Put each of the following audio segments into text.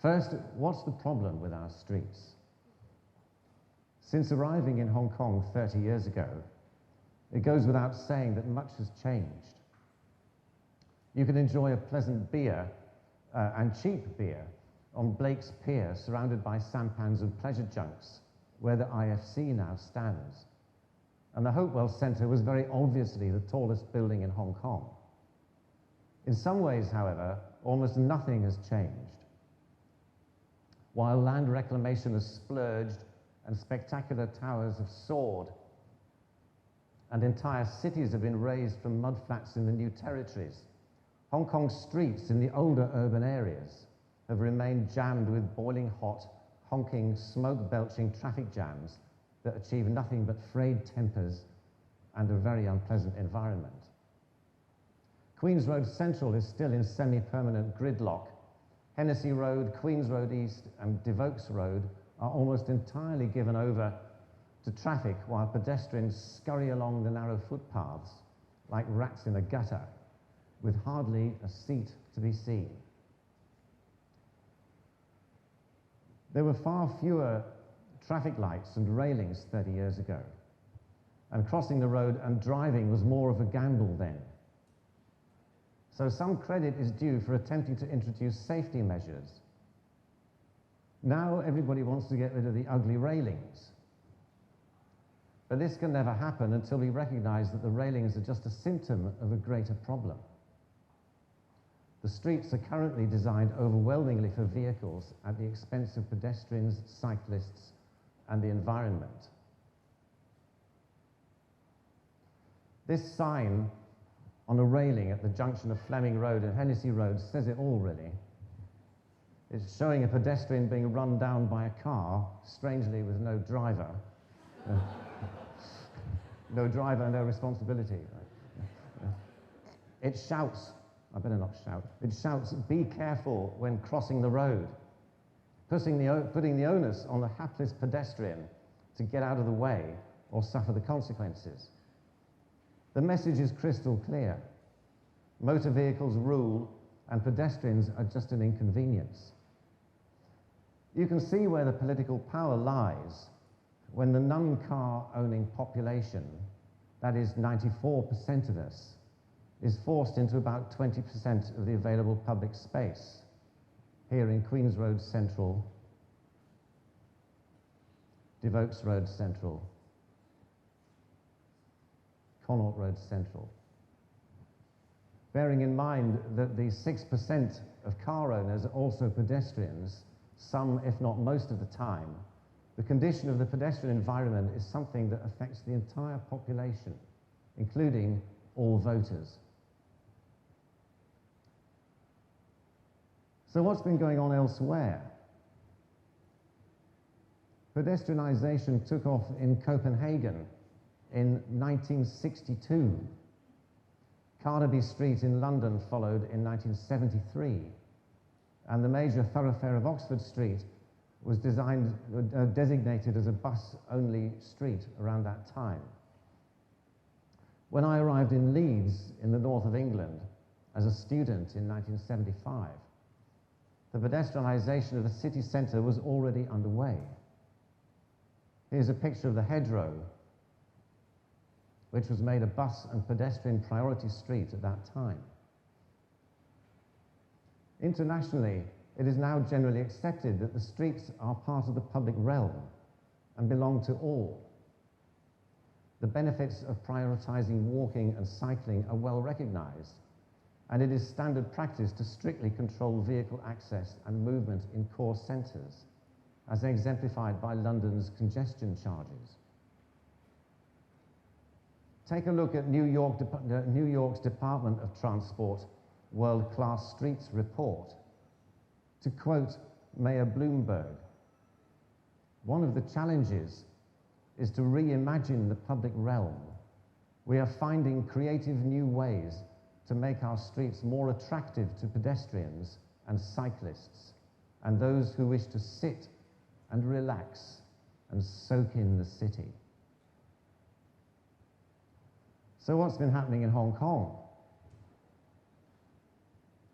First, what's the problem with our streets? Since arriving in Hong Kong 30 years ago, it goes without saying that much has changed. You can enjoy a pleasant beer and cheap beer on Blake's Pier, surrounded by sampans and pleasure junks, where the IFC now stands. And the Hopewell Centre was very obviously the tallest building in Hong Kong. In some ways, however, almost nothing has changed. While land reclamation has splurged and spectacular towers have soared, and entire cities have been raised from mudflats in the new territories, Hong Kong's streets in the older urban areas have remained jammed with boiling hot, honking, smoke-belching traffic jams that achieve nothing but frayed tempers and a very unpleasant environment. Queens Road Central is still in semi-permanent gridlock. Hennessy Road, Queens Road East and Devokes Road are almost entirely given over to traffic while pedestrians scurry along the narrow footpaths like rats in a gutter, with hardly a seat to be seen. There were far fewer traffic lights and railings 30 years ago, and crossing the road and driving was more of a gamble then. So some credit is due for attempting to introduce safety measures. Now everybody wants to get rid of the ugly railings. But this can never happen until we recognize that the railings are just a symptom of a greater problem. The streets are currently designed overwhelmingly for vehicles at the expense of pedestrians, cyclists, and the environment. This sign on a railing at the junction of Fleming Road and Hennessy Road says it all, really. It's showing a pedestrian being run down by a car, strangely with no driver. No driver, no responsibility. It shouts, I better not shout, it shouts, "Be careful when crossing the road," putting the onus on the hapless pedestrian to get out of the way or suffer the consequences. The message is crystal clear. Motor vehicles rule and pedestrians are just an inconvenience. You can see where the political power lies when the non-car owning population, that is 94% of us, is forced into about 20% of the available public space here in Queens Road Central, Devokes Road Central, Connaught Road Central. Bearing in mind that the 6% of car owners are also pedestrians, some, if not most of the time, the condition of the pedestrian environment is something that affects the entire population, including all voters. So what's been going on elsewhere? Pedestrianisation took off in Copenhagen in 1962. Carnaby Street in London followed in 1973. And the major thoroughfare of Oxford Street was designated as a bus-only street around that time. When I arrived in Leeds in the north of England as a student in 1975, the pedestrianisation of the city centre was already underway. Here's a picture of the hedgerow, which was made a bus and pedestrian priority street at that time. Internationally, it is now generally accepted that the streets are part of the public realm and belong to all. The benefits of prioritising walking and cycling are well recognised, and it is standard practice to strictly control vehicle access and movement in core centres, as exemplified by London's congestion charges. Take a look at New York's Department of Transport World-Class Streets report. To quote Mayor Bloomberg, one of the challenges is to reimagine the public realm. We are finding creative new ways to make our streets more attractive to pedestrians and cyclists and those who wish to sit and relax and soak in the city. So what's been happening in Hong Kong?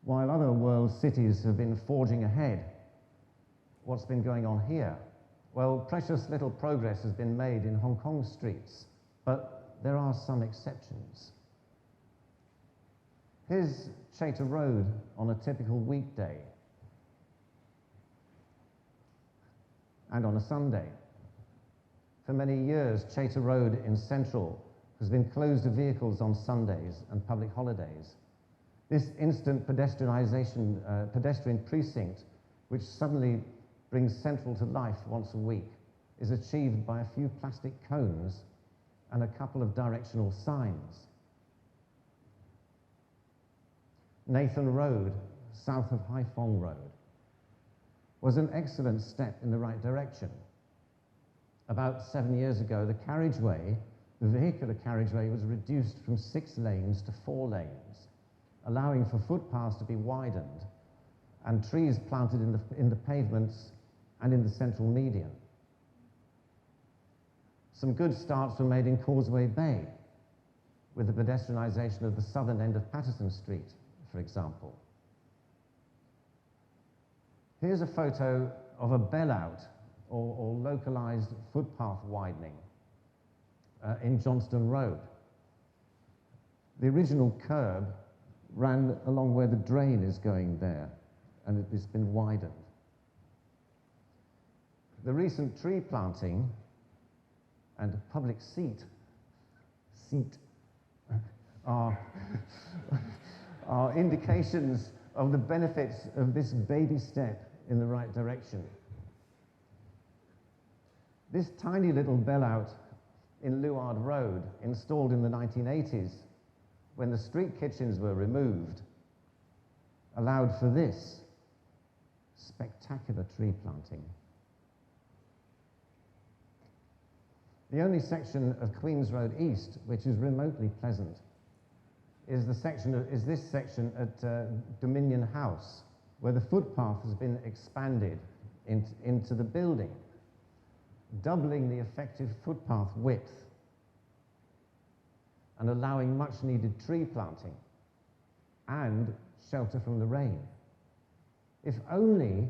While other world cities have been forging ahead, what's been going on here? Well, precious little progress has been made in Hong Kong streets, but there are some exceptions. Here's Chater Road on a typical weekday and on a Sunday. For many years, Chater Road in Central has been closed to vehicles on Sundays and public holidays. This instant pedestrian precinct, which suddenly brings Central to life once a week, is achieved by a few plastic cones and a couple of directional signs. Nathan Road, south of Hai Phong Road, was an excellent step in the right direction. About 7 years ago, the vehicular carriageway was reduced from 6 lanes to 4 lanes, allowing for footpaths to be widened and trees planted in the pavements and in the central median. Some good starts were made in Causeway Bay, with the pedestrianisation of the southern end of Patterson Street, for example. Here's a photo of a bell-out or localised footpath widening in Johnston Road. The original curb ran along where the drain is going there, and it's been widened. The recent tree planting and public seat are indications of the benefits of this baby step in the right direction. This tiny little bell-out in Luard Road, installed in the 1980s, when the street kitchens were removed, allowed for this spectacular tree planting. The only section of Queen's Road East which is remotely pleasant is this section at Dominion House, where the footpath has been expanded into the building, doubling the effective footpath width and allowing much needed tree planting and shelter from the rain. If only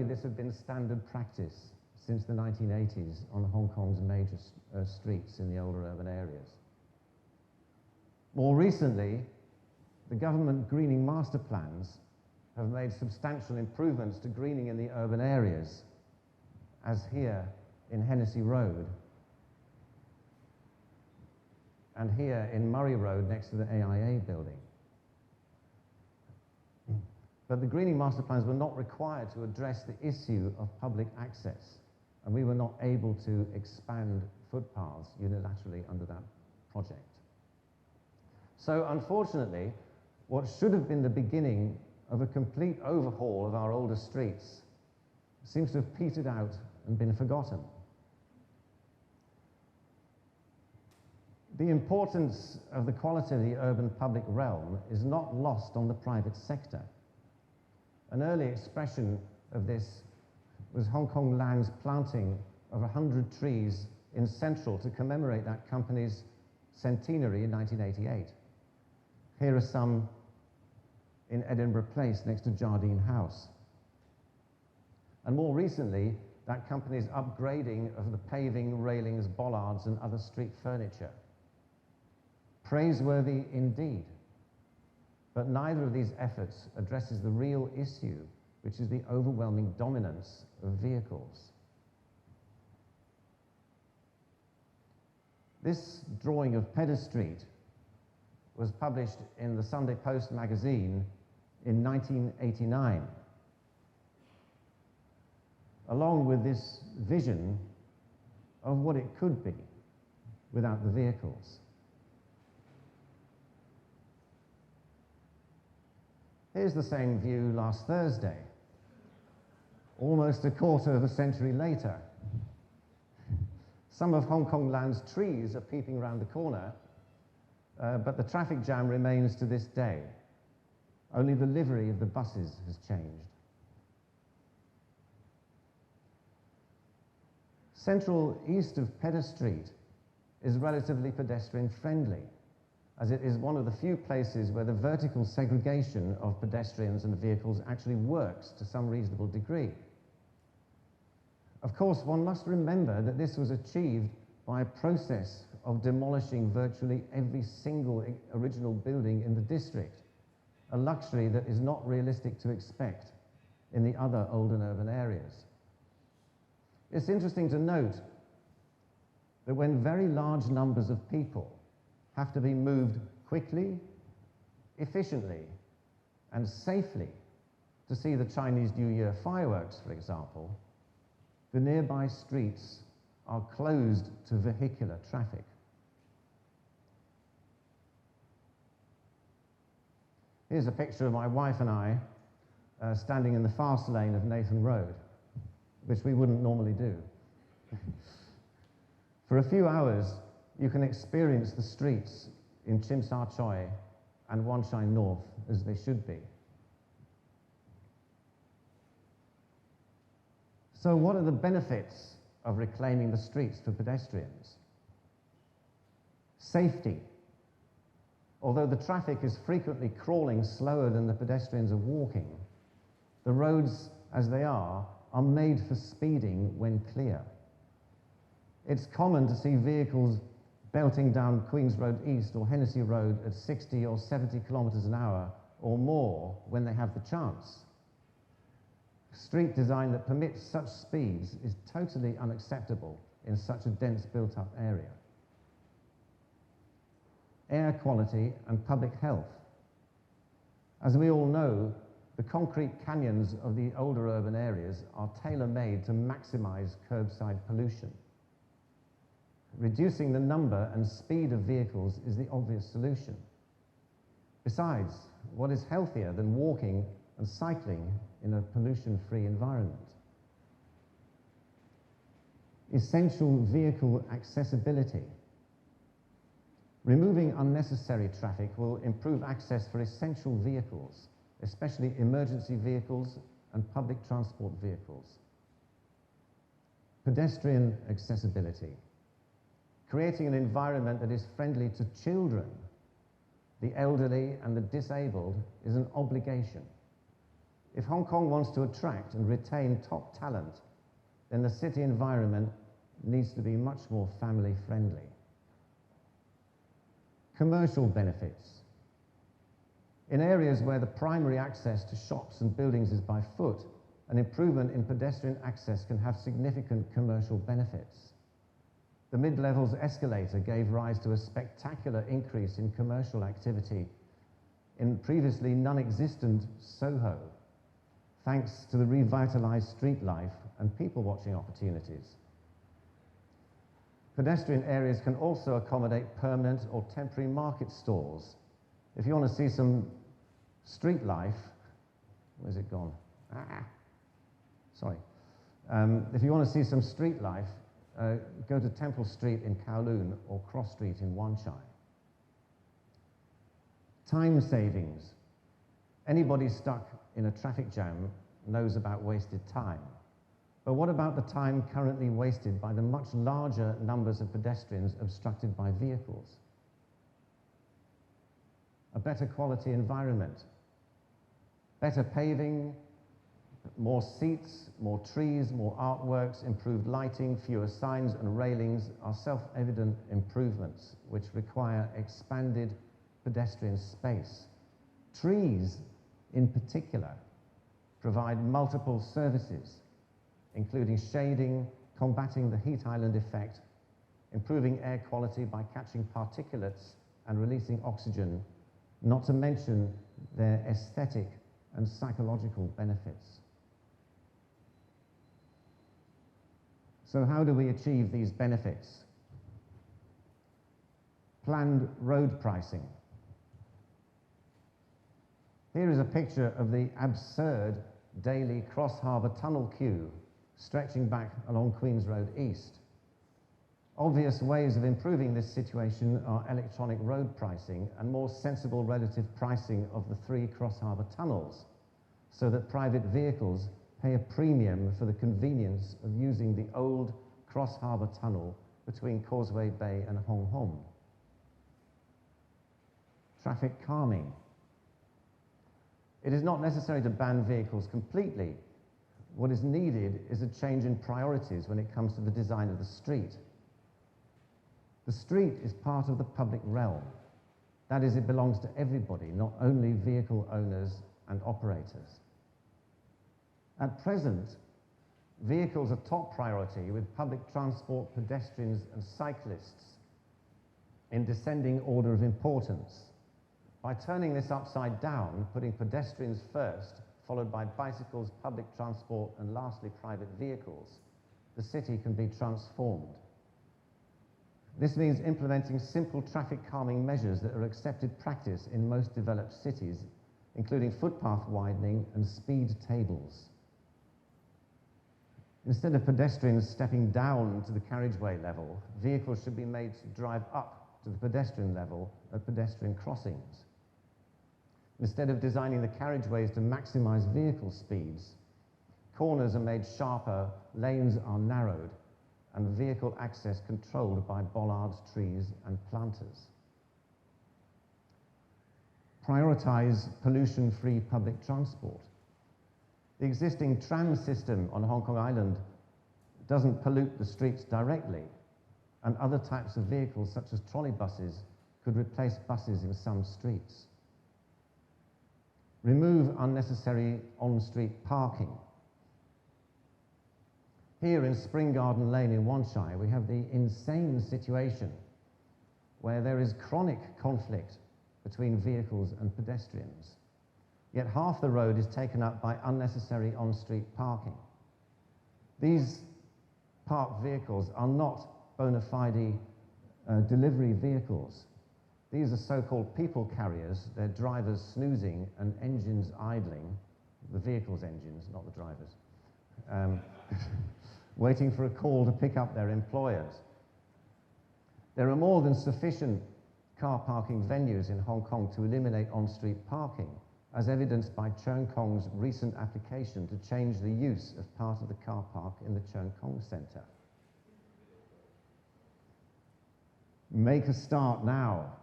this had been standard practice since the 1980s on Hong Kong's major streets in the older urban areas. More recently, the government greening master plans have made substantial improvements to greening in the urban areas, as here in Hennessy Road, and here in Murray Road next to the AIA building. But the greening master plans were not required to address the issue of public access, and we were not able to expand footpaths unilaterally under that project. So unfortunately, what should have been the beginning of a complete overhaul of our older streets seems to have petered out and been forgotten. The importance of the quality of the urban public realm is not lost on the private sector. An early expression of this was Hong Kong Land's planting of 100 trees in Central to commemorate that company's centenary in 1988. Here are some in Edinburgh Place next to Jardine House. And more recently, that company's upgrading of the paving, railings, bollards, and other street furniture. Praiseworthy indeed. But neither of these efforts addresses the real issue, which is the overwhelming dominance of vehicles. This drawing of Pedder Street was published in the Sunday Post magazine in 1989, along with this vision of what it could be without the vehicles. Here's the same view last Thursday, almost a quarter of a century later. Some of Hong Kong Land's trees are peeping around the corner, but the traffic jam remains to this day. Only the livery of the buses has changed. Central east of Pedder Street is relatively pedestrian friendly, as it is one of the few places where the vertical segregation of pedestrians and vehicles actually works to some reasonable degree. Of course, one must remember that this was achieved by a process of demolishing virtually every single original building in the district, a luxury that is not realistic to expect in the other old and urban areas. It's interesting to note that when very large numbers of people have to be moved quickly, efficiently, and safely to see the Chinese New Year fireworks, for example, the nearby streets are closed to vehicular traffic. Here's a picture of my wife and I standing in the fast lane of Nathan Road, which we wouldn't normally do. For a few hours, you can experience the streets in Tsim Sha Tsui and Wan Chai North as they should be. So what are the benefits of reclaiming the streets for pedestrians? Safety. Although the traffic is frequently crawling slower than the pedestrians are walking, the roads, as they are made for speeding when clear. It's common to see vehicles belting down Queen's Road East or Hennessy Road at 60 or 70 kilometers an hour or more when they have the chance. Street design that permits such speeds is totally unacceptable in such a dense built-up area. Air quality and public health. As we all know, the concrete canyons of the older urban areas are tailor-made to maximize curbside pollution. Reducing the number and speed of vehicles is the obvious solution. Besides, what is healthier than walking and cycling in a pollution-free environment? Essential vehicle accessibility. Removing unnecessary traffic will improve access for essential vehicles, especially emergency vehicles and public transport vehicles. Pedestrian accessibility. Creating an environment that is friendly to children, the elderly and the disabled is an obligation. If Hong Kong wants to attract and retain top talent, then the city environment needs to be much more family friendly. Commercial benefits. In areas where the primary access to shops and buildings is by foot, an improvement in pedestrian access can have significant commercial benefits. The mid-levels escalator gave rise to a spectacular increase in commercial activity in previously non-existent Soho, thanks to the revitalized street life and people-watching opportunities. Pedestrian areas can also accommodate permanent or temporary market stalls. If you want to see some street life, where's it gone? Sorry. If you want to see some street life, go to Temple Street in Kowloon or Cross Street in Wan Chai. Time savings. Anybody stuck in a traffic jam knows about wasted time. But what about the time currently wasted by the much larger numbers of pedestrians obstructed by vehicles? A better quality environment, better paving, more seats, more trees, more artworks, improved lighting, fewer signs and railings are self-evident improvements which require expanded pedestrian space. Trees, in particular, provide multiple services, including shading, combating the heat island effect, improving air quality by catching particulates and releasing oxygen, not to mention their aesthetic and psychological benefits. So how do we achieve these benefits? Planned road pricing. Here is a picture of the absurd daily cross-harbour tunnel queue stretching back along Queen's Road East. Obvious ways of improving this situation are electronic road pricing and more sensible relative pricing of the 3 cross-harbour tunnels, so that private vehicles pay a premium for the convenience of using the old cross-harbour tunnel between Causeway Bay and Hong Kong. Traffic calming. It is not necessary to ban vehicles completely, What is needed is a change in priorities when it comes to the design of the street. The street is part of the public realm. That is, it belongs to everybody, not only vehicle owners and operators. At present, vehicles are top priority, with public transport, pedestrians and cyclists in descending order of importance. By turning this upside down, putting pedestrians first, followed by bicycles, public transport and lastly private vehicles, the city can be transformed. This means implementing simple traffic calming measures that are accepted practice in most developed cities, including footpath widening and speed tables. Instead of pedestrians stepping down to the carriageway level, vehicles should be made to drive up to the pedestrian level at pedestrian crossings. Instead of designing the carriageways to maximize vehicle speeds, corners are made sharper, lanes are narrowed, and vehicle access controlled by bollards, trees, and planters. Prioritize pollution-free public transport. The existing tram system on Hong Kong Island doesn't pollute the streets directly, and other types of vehicles, such as trolley buses, could replace buses in some streets. Remove unnecessary on-street parking. Here in Spring Garden Lane in Wan Chai, we have the insane situation where there is chronic conflict between vehicles and pedestrians. Yet half the road is taken up by unnecessary on-street parking. These parked vehicles are not bona fide delivery vehicles. These are so-called people carriers. They're drivers snoozing and engines idling, the vehicle's engines, not the drivers, waiting for a call to pick up their employers. There are more than sufficient car parking venues in Hong Kong to eliminate on-street parking, as evidenced by Cheung Kong's recent application to change the use of part of the car park in the Cheung Kong Centre. Make a start now.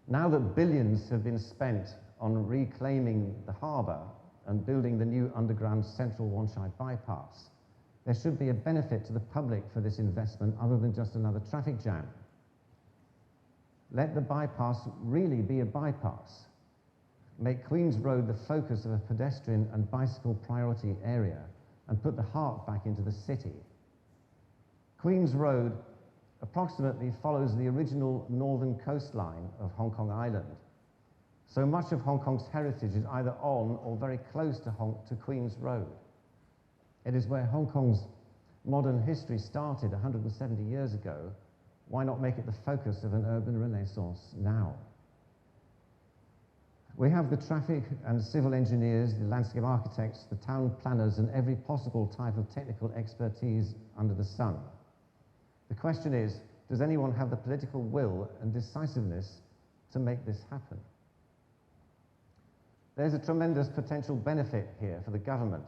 Now that billions have been spent on reclaiming the harbour and building the new underground central Wan Chai bypass, there should be a benefit to the public for this investment other than just another traffic jam. Let the bypass really be a bypass. Make Queen's Road the focus of a pedestrian and bicycle priority area and put the heart back into the city. Queen's Road approximately follows the original northern coastline of Hong Kong Island. So much of Hong Kong's heritage is either on or very close to Queen's Road. It is where Hong Kong's modern history started 170 years ago. Why not make it the focus of an urban renaissance now? We have the traffic and civil engineers, the landscape architects, the town planners, and every possible type of technical expertise under the sun. The question is, does anyone have the political will and decisiveness to make this happen? There's a tremendous potential benefit here for the government.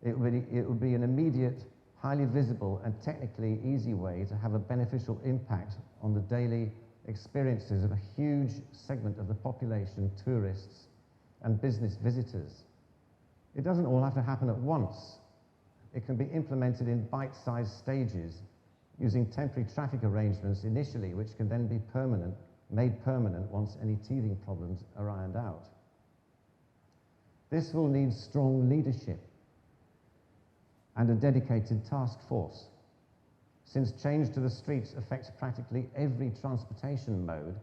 It would be an immediate, highly visible and technically easy way to have a beneficial impact on the daily experiences of a huge segment of the population, tourists and business visitors. It doesn't all have to happen at once. It can be implemented in bite-sized stages using temporary traffic arrangements initially, which can then be made permanent once any teething problems are ironed out. This will need strong leadership and a dedicated task force, since change to the streets affects practically every transportation mode,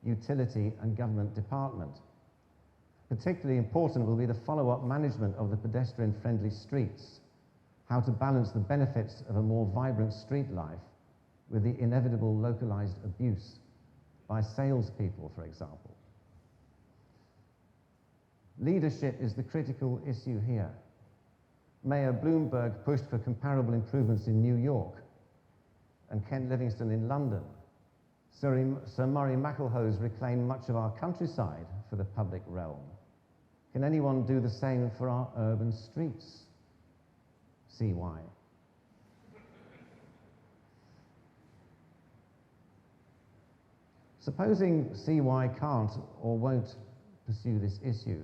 utility and government department. Particularly important will be the follow-up management of the pedestrian-friendly streets, how to balance the benefits of a more vibrant street life with the inevitable localized abuse by salespeople, for example. Leadership is the critical issue here. Mayor Bloomberg pushed for comparable improvements in New York and Ken Livingstone in London. Sir Murray McIlroy's reclaimed much of our countryside for the public realm. Can anyone do the same for our urban streets? CY. Supposing CY can't or won't pursue this issue,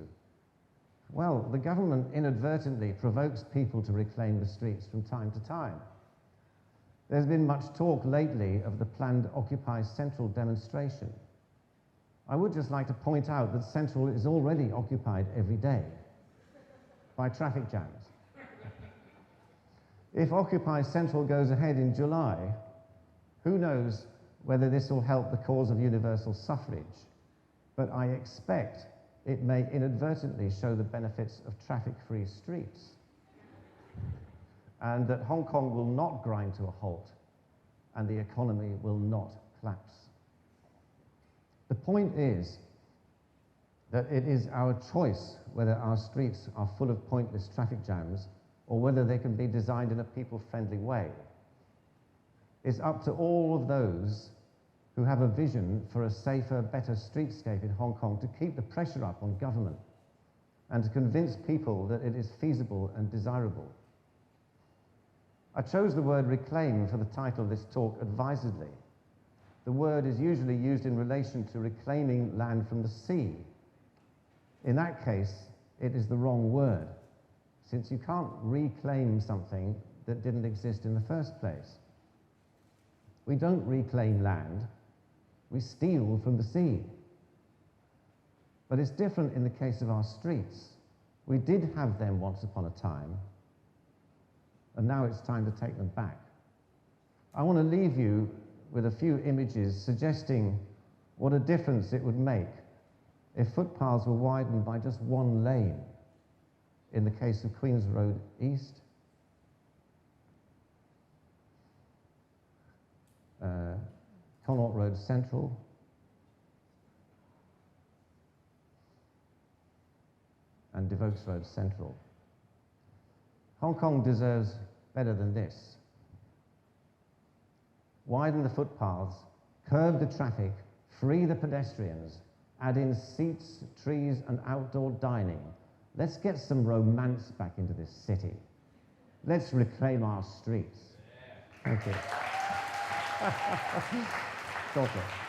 Well, the government inadvertently provokes people to reclaim the streets from time to time. There's been much talk lately of the planned Occupy Central demonstration. I would just like to point out that Central is already occupied every day by traffic jams. If Occupy Central goes ahead in July, who knows whether this will help the cause of universal suffrage, but I expect it may inadvertently show the benefits of traffic-free streets, and that Hong Kong will not grind to a halt and the economy will not collapse. The point is that it is our choice whether our streets are full of pointless traffic jams or whether they can be designed in a people-friendly way. It's up to all of those who have a vision for a safer, better streetscape in Hong Kong to keep the pressure up on government and to convince people that it is feasible and desirable. I chose the word reclaim for the title of this talk advisedly. The word is usually used in relation to reclaiming land from the sea. In that case, it is the wrong word, since you can't reclaim something that didn't exist in the first place. We don't reclaim land, we steal from the sea. But it's different in the case of our streets. We did have them once upon a time, and now it's time to take them back. I want to leave you with a few images suggesting what a difference it would make if footpaths were widened by just one lane in the case of Queen's Road East, Connaught Road Central, and Devokes Road Central. Hong Kong deserves better than this. Widen the footpaths, curb the traffic, free the pedestrians, add in seats, trees, and outdoor dining. Let's get some romance back into this city. Let's reclaim our streets. Thank you. Daughter.